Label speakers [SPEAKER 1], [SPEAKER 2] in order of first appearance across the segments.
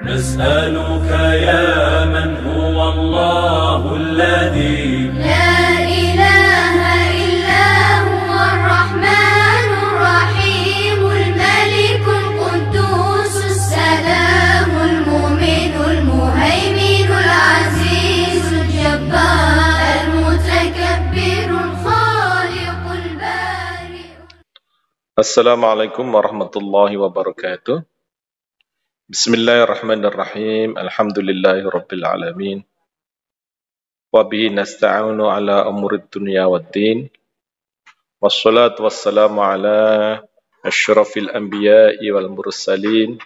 [SPEAKER 1] نسألك يا من هو الله الذي
[SPEAKER 2] لا إله إلا هو الرحمن الرحيم الملك القدوس السلام المؤمن المهيمن العزيز الجبار المتكبر الخالق البارئ.
[SPEAKER 3] السلام عليكم ورحمة الله وبركاته. Bismillahirrahmanirrahim. Alhamdulillahi rabbil alamin. Wa bihi nasta'inu ala umurid dunya waddin. Wassalatu wassalamu ala asyrafil anbiya'i wal mursalin.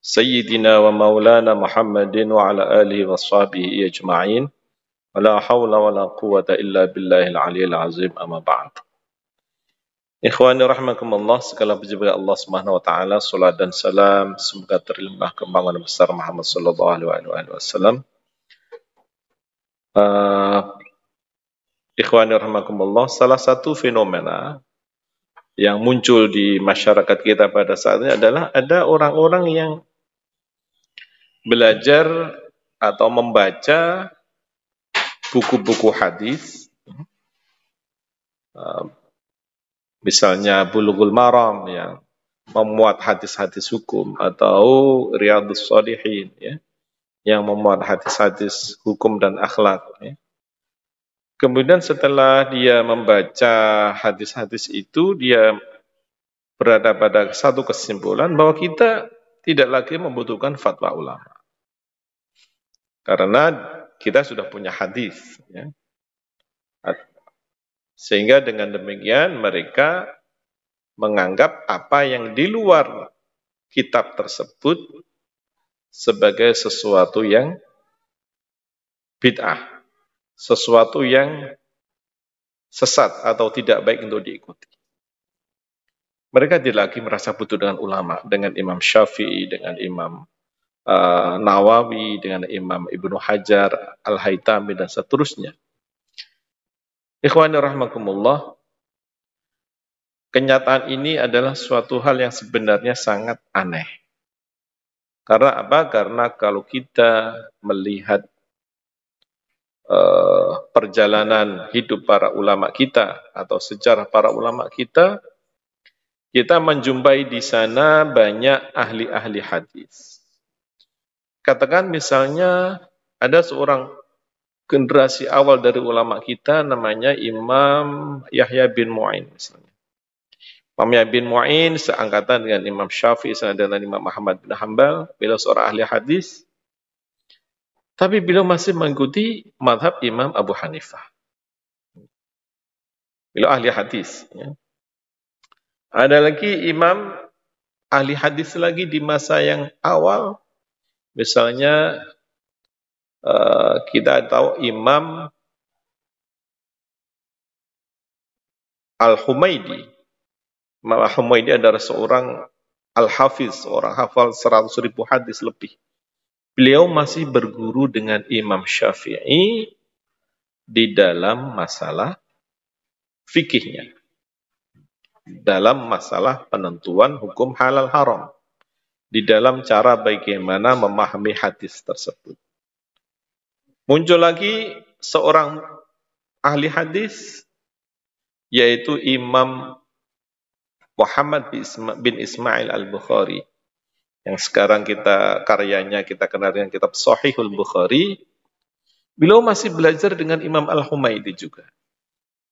[SPEAKER 3] Sayyidina wa maulana Muhammadin wa ala alihi wa sahbihi ajma'in. Wa la hawla wa la quwwata illa billahil aliyil azim, amma ba'd. Ikhwani rahimakumullah, segala puji bagi Allah Subhanahu wa taala, salat dan salam semoga terlimpah kembangan besar Muhammad sallallahu alaihi wasallam. Ikhwani rahimakumullah, salah satu fenomena yang muncul di masyarakat kita pada saat ini adalah ada orang-orang yang belajar atau membaca buku-buku hadis, misalnya Bulughul Maram yang memuat hadis-hadis hukum, atau Riyadhus Shalihin ya, yang memuat hadis-hadis hukum dan akhlak ya. Kemudian setelah dia membaca hadis-hadis itu, dia berada pada satu kesimpulan bahwa kita tidak lagi membutuhkan fatwa ulama. Karena kita sudah punya hadis ya. Sehingga dengan demikian mereka menganggap apa yang di luar kitab tersebut sebagai sesuatu yang bid'ah, sesuatu yang sesat atau tidak baik untuk diikuti. Mereka tidak lagi merasa butuh dengan ulama, dengan Imam Syafi'i, dengan Imam Nawawi, dengan Imam Ibnu Hajar, Al-Haytami, dan seterusnya. Ikhwani rahimakumullah, kenyataan ini adalah suatu hal yang sebenarnya sangat aneh. Karena apa? Karena kalau kita melihat perjalanan hidup para ulama kita atau sejarah para ulama kita, kita menjumpai di sana banyak ahli-ahli hadis. Katakan misalnya ada seorang generasi awal dari ulama kita namanya Imam Yahya bin Mu'in misalnya. Imam Yahya bin Mu'in seangkatan dengan Imam Syafi'i dan Imam Ahmad bin Hanbal. Beliau seorang ahli hadis, tapi beliau masih mengikuti mazhab Imam Abu Hanifah. Beliau ahli hadis ya. Ada lagi imam ahli hadis lagi di masa yang awal, misalnya kita tahu Imam Al-Humaidi. Imam Al-Humaidi adalah seorang Al-Hafiz, orang hafal 100.000 hadis lebih. Beliau masih berguru dengan Imam Syafi'i di dalam masalah fikihnya, dalam masalah penentuan hukum halal haram, di dalam cara bagaimana memahami hadis tersebut. Muncul lagi seorang ahli hadis, yaitu Imam Muhammad bin Ismail Al-Bukhari, yang sekarang karyanya kita kenal dengan kitab Shahihul Bukhari. Beliau masih belajar dengan Imam Al-Humaidi juga.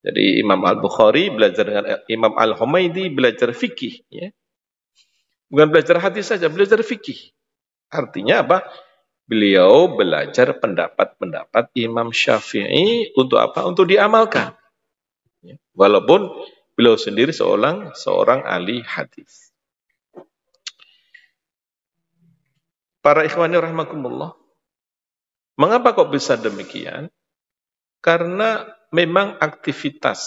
[SPEAKER 3] Jadi Imam Al-Bukhari belajar dengan Imam Al-Humaidi, belajar fikih ya. Bukan belajar hadis saja, belajar fikih. Artinya apa? Beliau belajar pendapat-pendapat Imam Syafi'i untuk apa? Untuk diamalkan. Walaupun beliau sendiri seorang ahli hadis. Para ikhwani rahimakumullah, mengapa kok bisa demikian? Karena memang aktivitas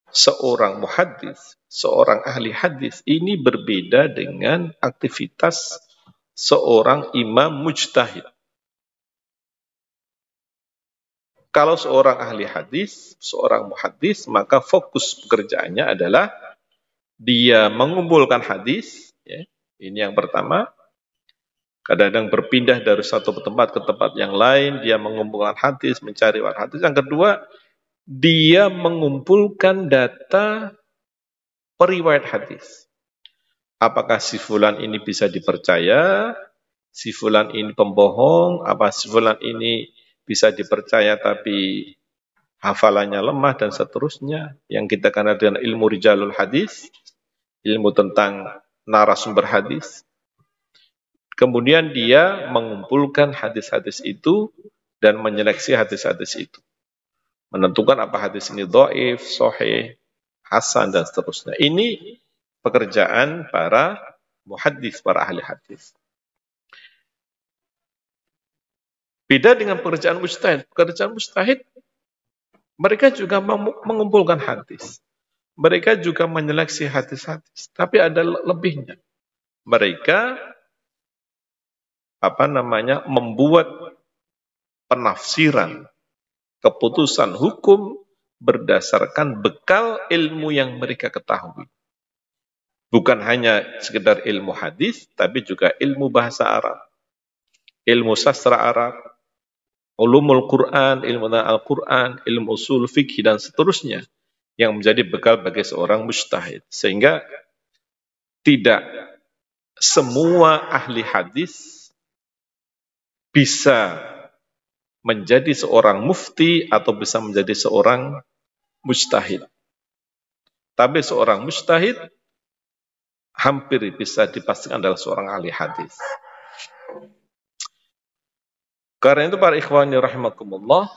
[SPEAKER 3] seorang muhaddis, seorang ahli hadis ini berbeda dengan aktivitas seorang imam mujtahid. Kalau seorang ahli hadis, seorang muhaddis, maka fokus pekerjaannya adalah dia mengumpulkan hadis, ya, ini yang pertama. Kadang-kadang berpindah dari satu tempat ke tempat yang lain, dia mengumpulkan hadis, mencari hadis. Yang kedua, dia mengumpulkan data periwayat hadis. Apakah si fulan ini bisa dipercaya, si fulan ini pembohong, apa si fulan ini bisa dipercaya tapi hafalannya lemah dan seterusnya. Yang kita kenal dengan ilmu rijalul hadis, ilmu tentang narasumber hadis. Kemudian dia mengumpulkan hadis-hadis itu dan menyeleksi hadis-hadis itu. Menentukan apa hadis ini dhaif, sahih, hasan, dan seterusnya. Ini pekerjaan para muhaddis, para ahli hadis. Beda dengan pekerjaan mujtahid. Pekerjaan mujtahid, mereka juga mengumpulkan hadis. Mereka juga menyeleksi hadis-hadis. Tapi ada lebihnya. Mereka membuat penafsiran keputusan hukum berdasarkan bekal ilmu yang mereka ketahui. Bukan hanya sekedar ilmu hadis, tapi juga ilmu bahasa Arab, ilmu sastra Arab, ulumul Quran, ilmu Al-Quran, ilmu usul fikih, dan seterusnya, yang menjadi bekal bagi seorang mujtahid. Sehingga tidak semua ahli hadis bisa menjadi seorang mufti atau bisa menjadi seorang mujtahid. Tapi seorang mujtahid hampir bisa dipastikan adalah seorang ahli hadis. Karena itu para ikhwani rahimakumullah,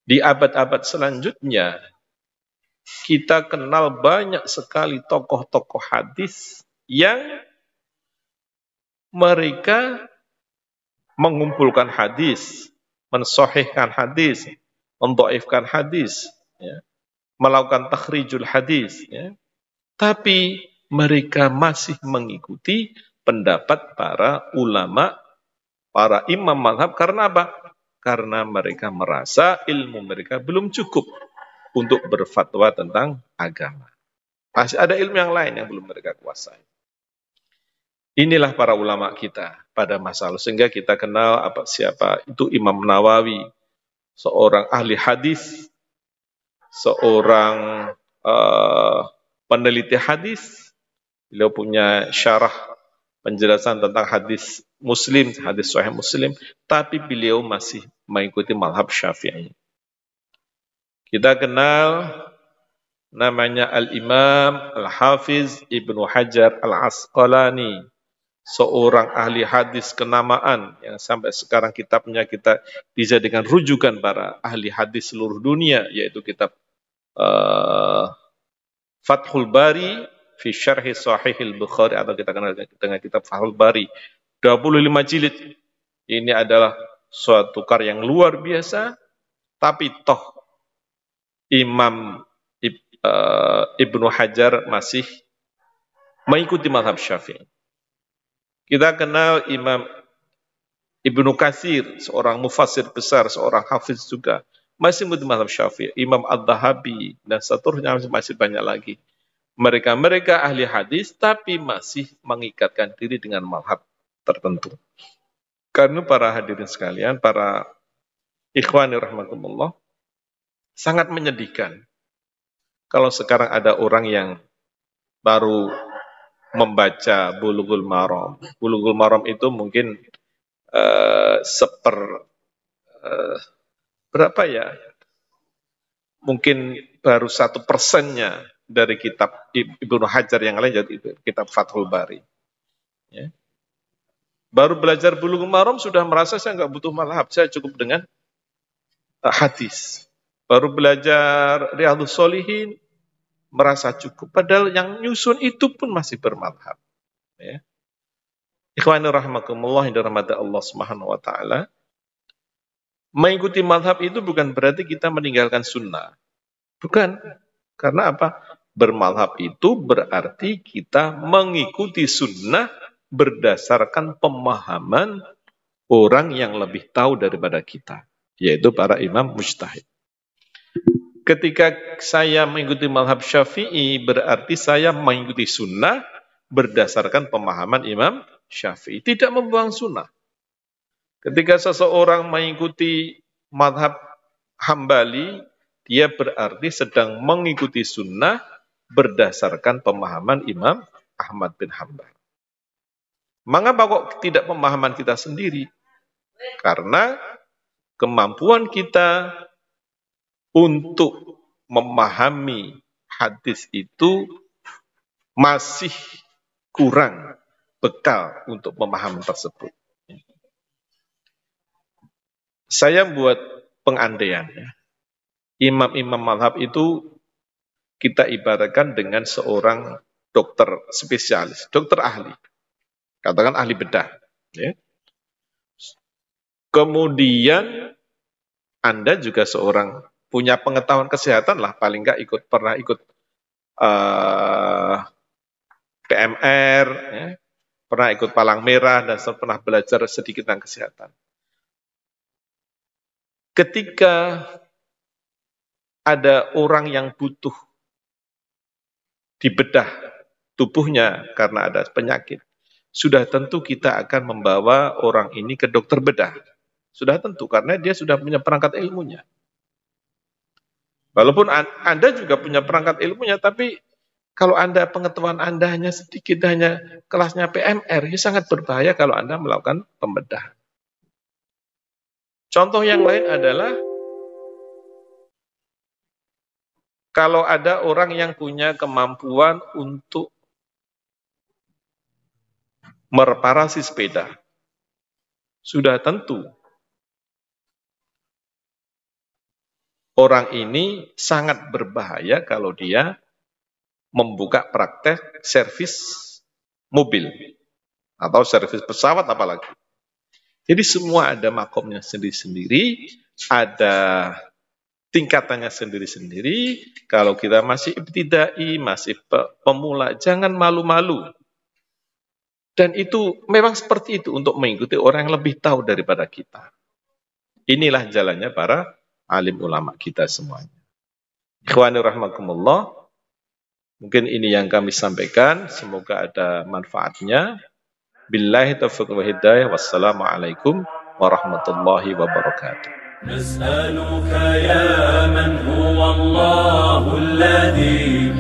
[SPEAKER 3] di abad-abad selanjutnya kita kenal banyak sekali tokoh-tokoh hadis yang mereka mengumpulkan hadis, mensahihkan hadis, mendhaifkan hadis, ya, melakukan takhrijul hadis, ya. Tapi mereka masih mengikuti pendapat para ulama, para imam mazhab. Karena apa? Karena mereka merasa ilmu mereka belum cukup untuk berfatwa tentang agama. Masih ada ilmu yang lain yang belum mereka kuasai. Inilah para ulama kita pada masa lalu. Sehingga kita kenal siapa itu Imam Nawawi, seorang ahli hadis, seorang peneliti hadis. Beliau punya syarah penjelasan tentang hadis Muslim, hadis Sahih Muslim, tapi beliau masih mengikuti mazhab Syafi'i. Kita kenal namanya Al-Imam Al-Hafiz Ibnu Hajar Al-Asqalani, seorang ahli hadis kenamaan yang sampai sekarang kitabnya kita dijadikan rujukan para ahli hadis seluruh dunia, yaitu kitab Fathul Bari fi Syarhi Sahihil Bukhari, atau kita kenal dengan kitab Fathul Bari, 25 jilid. Ini adalah suatu karya yang luar biasa, tapi toh Imam Ibnu Hajar masih mengikuti mazhab Syafi'i. Kita kenal Imam Ibnu Katsir, seorang mufassir besar, seorang hafiz juga, masih mengikuti mazhab Syafi'i. Imam Ad-Dhahabi dan seterusnya, masih banyak lagi. Mereka ahli hadis tapi masih mengikatkan diri dengan mazhab tertentu. Karena para hadirin sekalian, para ikhwani rahimakumullah, sangat menyedihkan kalau sekarang ada orang yang baru membaca Bulughul Maram. Bulughul Maram itu mungkin berapa ya? Mungkin baru 1% dari kitab Ibnu Hajar yang lain, jadi kitab Fathul Bari. Ya. Baru belajar Bulughul Maram sudah merasa saya nggak butuh mazhab, saya cukup dengan hadis. Baru belajar Riyadhus Shalihin merasa cukup, padahal yang nyusun itu pun masih bermadhab. Ya. Ikhwani rahimakumullah yang dirahmati Allah Subhanahu wa taala, mengikuti madhab itu bukan berarti kita meninggalkan sunnah. Bukan. Karena apa? Bermadhab itu berarti kita mengikuti sunnah berdasarkan pemahaman orang yang lebih tahu daripada kita, yaitu para imam mujtahid. Ketika saya mengikuti mazhab Syafi'i, berarti saya mengikuti sunnah berdasarkan pemahaman Imam Syafi'i. Tidak membuang sunnah. Ketika seseorang mengikuti mazhab Hambali, dia berarti sedang mengikuti sunnah berdasarkan pemahaman Imam Ahmad bin Hanbal. Mengapa kok tidak pemahaman kita sendiri? Karena kemampuan kita untuk memahami hadis itu masih kurang bekal untuk pemahaman tersebut. Saya buat pengandaian. Imam-imam mazhab itu kita ibaratkan dengan seorang dokter spesialis, dokter ahli. Katakan ahli bedah. Ya. Kemudian Anda juga seorang punya pengetahuan kesehatan lah, paling nggak pernah ikut PMR, ya, pernah ikut Palang Merah, dan pernah belajar sedikit tentang kesehatan. Ketika ada orang yang butuh dibedah tubuhnya karena ada penyakit, sudah tentu kita akan membawa orang ini ke dokter bedah. Sudah tentu, karena dia sudah punya perangkat ilmunya. Walaupun Anda juga punya perangkat ilmunya, tapi kalau Anda pengetahuan Anda hanya sedikit, hanya kelasnya PMR, ini sangat berbahaya kalau Anda melakukan pembedahan. Contoh yang lain adalah kalau ada orang yang punya kemampuan untuk mereparasi sepeda, sudah tentu orang ini sangat berbahaya kalau dia membuka praktek servis mobil atau servis pesawat apalagi. Jadi semua ada makomnya sendiri-sendiri, ada tingkatannya sendiri-sendiri. Kalau kita masih ibtidai, masih pemula, jangan malu-malu. Dan itu memang seperti itu untuk mengikuti orang yang lebih tahu daripada kita. Inilah jalannya para alim ulama kita semuanya. Ikhwani rahmakumullah, mungkin ini yang kami sampaikan, semoga ada manfaatnya. Billahi taufiq wa hidayah, wassalamualaikum warahmatullahi wabarakatuh.
[SPEAKER 1] نسألك يا من هو الله الذي